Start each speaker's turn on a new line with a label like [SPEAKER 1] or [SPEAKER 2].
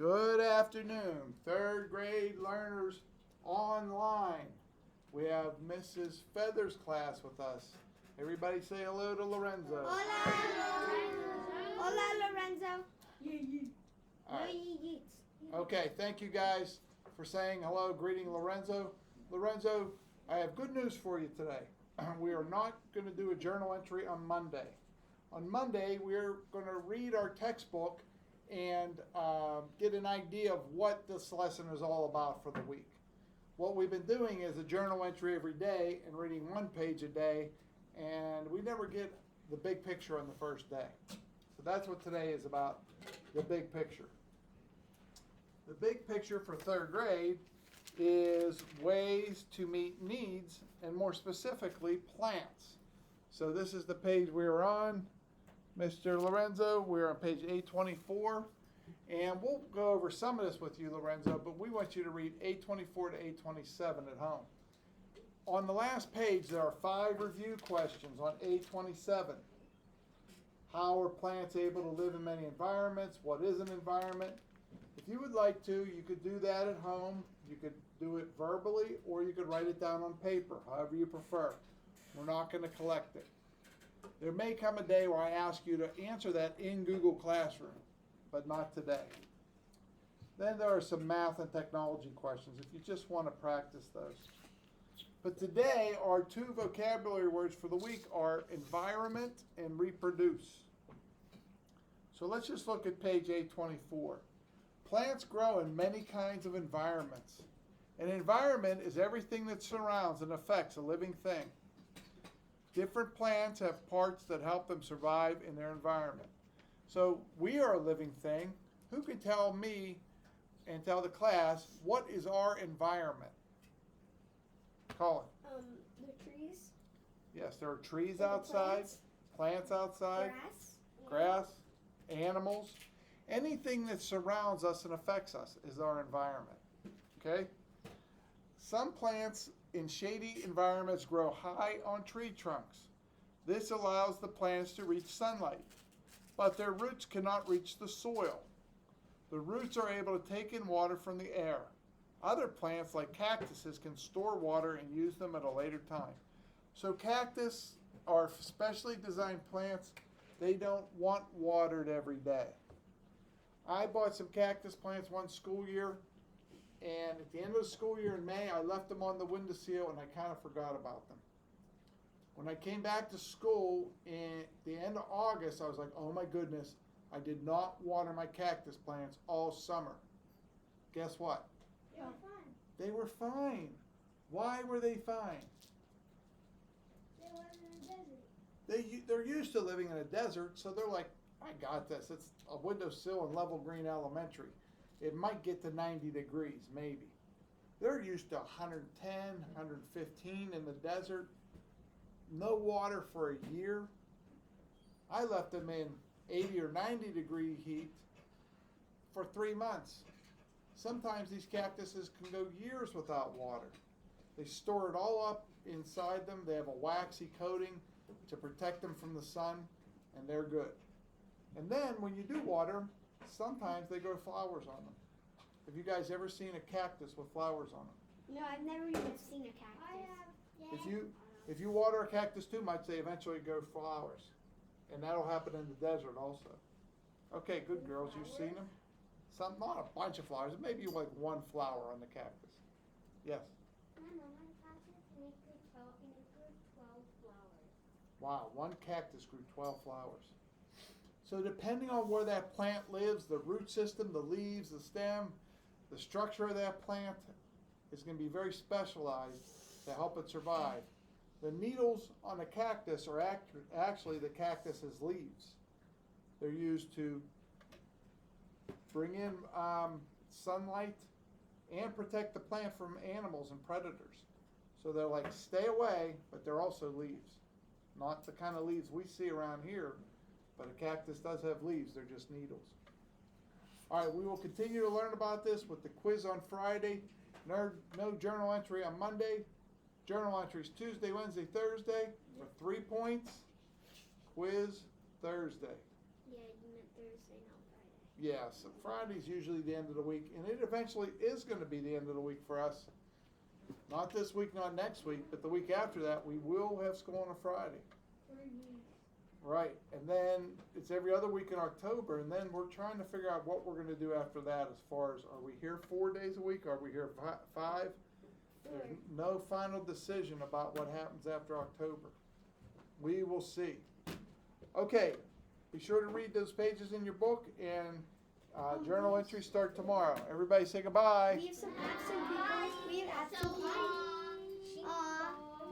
[SPEAKER 1] Good afternoon, third grade learners online. We have Mrs. Feather's class with us. Everybody say hello to Lorenzo.
[SPEAKER 2] Hola, Lorenzo.
[SPEAKER 1] All right. Okay, thank you guys for saying hello, greeting Lorenzo. Lorenzo, I have good news for you today. We are not going to do a journal entry on Monday. On Monday, we're going to read our textbook and get an idea of what this lesson is all about for the week. What we've been doing is a journal entry every day and reading one page a day, and we never get the big picture on the first day. So that's what today is about, the big picture. The big picture for third grade is ways to meet needs, and more specifically, plants. So this is the page we're on. Mr. Lorenzo, we're on page 824, and we'll go over some of this with you, Lorenzo, but we want you to read 824 to 827 at home. On the last page, there are 5 review questions on 827. How are plants able to live in many environments? What is an environment? If you would like to, you could do that at home. You could do it verbally, or you could write it down on paper, however you prefer. We're not going to collect it. There may come a day where I ask you to answer that in Google Classroom, but not today. Then there are some math and technology questions if you just want to practice those. But today, our 2 vocabulary words for the week are environment and reproduce. So let's just look at page 824. Plants grow in many kinds of environments. An environment is everything that surrounds and affects a living thing. Different plants have parts that help them survive in their environment. So we are a living thing. Who can tell me and tell the class what is our environment? Colin.
[SPEAKER 2] The trees.
[SPEAKER 1] Yes, there are trees
[SPEAKER 2] The
[SPEAKER 1] outside, plants outside, grass, animals. Anything that surrounds us and affects us is our environment. Okay? Some plants in shady environments grow high on tree trunks. This allows the plants to reach sunlight, but their roots cannot reach the soil. The roots are able to take in water from the air. Other plants, like cactuses, can store water and use them at a later time. So cactus are specially designed plants. They don't want watered every day. I bought some cactus plants one school year, and at the end of the school year in May, I left them on the windowsill and I kind of forgot about them. When I came back to school at the end of August, I was like, oh my goodness, I did not water my cactus plants all summer. Guess what?
[SPEAKER 2] They were fine.
[SPEAKER 1] They were fine. Why were they fine?
[SPEAKER 2] They lived in a desert.
[SPEAKER 1] They're used to living in a desert, so they're like, I got this. It's a windowsill in Level Green Elementary. It might get to 90 degrees, maybe. They're used to 110, 115 in the desert. No water for a year. I left them in 80 or 90 degree heat for 3 months. Sometimes these cactuses can go years without water. They store it all up inside them. They have a waxy coating to protect them from the sun, and they're good. And then when you do water them, sometimes they grow flowers on them. Have you guys ever seen a cactus with flowers on them?
[SPEAKER 2] No, I've never even seen a cactus.
[SPEAKER 3] I have.
[SPEAKER 1] If you water a cactus too much, they eventually grow flowers. And that'll happen in the desert also. Okay, good girls, you've seen them? Not a bunch of flowers, maybe like one flower on the cactus. Yes?
[SPEAKER 3] My mom had cactus and it grew 12 flowers.
[SPEAKER 1] Wow, one cactus grew 12 flowers. So depending on where that plant lives, the root system, the leaves, the stem, the structure of that plant is going to be very specialized to help it survive. The needles on a cactus are actually the cactus's leaves. They're used to bring in sunlight and protect the plant from animals and predators. So they're like, stay away, but they're also leaves. Not the kind of leaves we see around here, but a cactus does have leaves, they're just needles. All right, we will continue to learn about this with the quiz on Friday. No journal entry on Monday. Journal entries Tuesday, Wednesday, Thursday for 3 points. Quiz Thursday.
[SPEAKER 2] Yeah, you meant Thursday, not Friday.
[SPEAKER 1] Yes, Friday's usually the end of the week, and it eventually is going to be the end of the week for us. Not this week, not next week, but the week after that, we will have school on a Friday. Right, and then it's every other week in October, and then we're trying to figure out what we're going to do after that as far as, are we here 4 days a week? Are we here 5? There's no final decision about what happens after October. We will see. Okay, be sure to read those pages in your book, and journal entries start tomorrow. Everybody say goodbye.
[SPEAKER 2] We have some absent people. We have absent people.